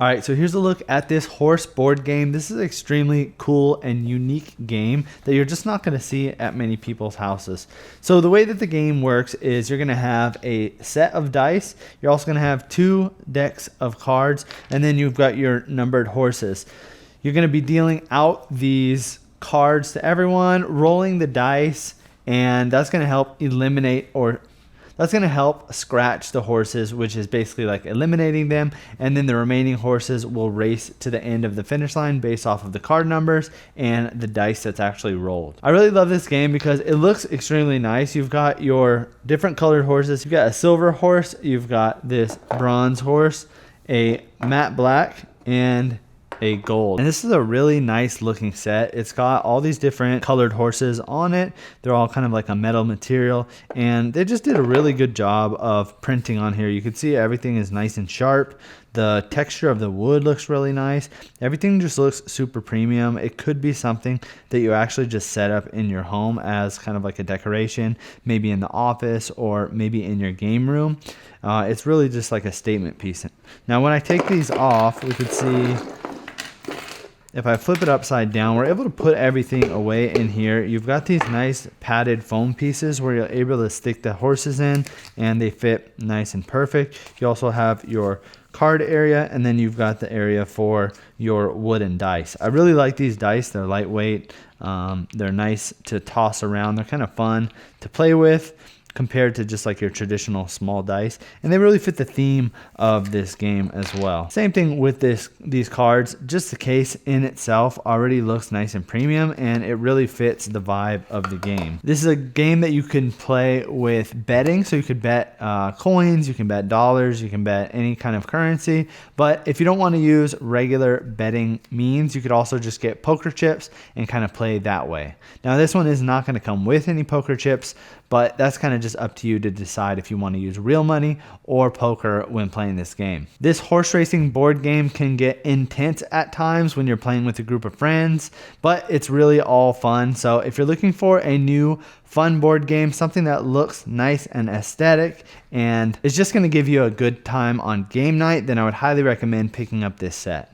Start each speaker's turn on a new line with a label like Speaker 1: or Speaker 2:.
Speaker 1: All right, so here's a look at this horse board game. This is an extremely cool and unique game that you're just not going to see at many people's houses. So the way that the game works is you're going to have a set of dice. You're also going to have 2 decks of cards, and then you've got your numbered horses. You're going to be dealing out these cards to everyone, rolling the dice, and that's going to help eliminate that's going to help scratch the horses, which is basically like eliminating them, and then the remaining horses will race to the end of the finish line based off of the card numbers and the dice that's actually rolled. I really love this game because it looks extremely nice. You've got your different colored horses. You've got a silver horse, you've got this bronze horse, a matte black, and a gold. And this is a really nice looking set. It's got all these different colored horses on it. They're all kind of like a metal material, and they just did a really good job of printing on here. You can see everything is nice and sharp. The texture of the wood looks really nice. Everything just looks super premium. It could be something that you actually just set up in your home as kind of like a decoration, maybe in the office or maybe in your game room. It's really just like a statement piece. Now when I take these off, we could see if I flip it upside down, we're able to put everything away in here. You've got these nice padded foam pieces where you're able to stick the horses in and they fit nice and perfect. You also have your card area, and then you've got the area for your wooden dice. I really like these dice. They're lightweight. They're nice to toss around. They're kind of fun to play with compared to just like your traditional small dice, and they really fit the theme of this game as well. Same thing with these cards. Just the case in itself already looks nice and premium, and it really fits the vibe of the game. This is a game that you can play with betting, so you could bet coins, you can bet dollars, you can bet any kind of currency. But if you don't want to use regular betting means, you could also just get poker chips and kind of play that way. Now this one is not going to come with any poker chips, but that's kind of just up to you to decide if you want to use real money or poker when playing this game. This horse racing board game can get intense at times when you're playing with a group of friends, but it's really all fun. So if you're looking for a new fun board game, something that looks nice and aesthetic and is just going to give you a good time on game night, then I would highly recommend picking up this set.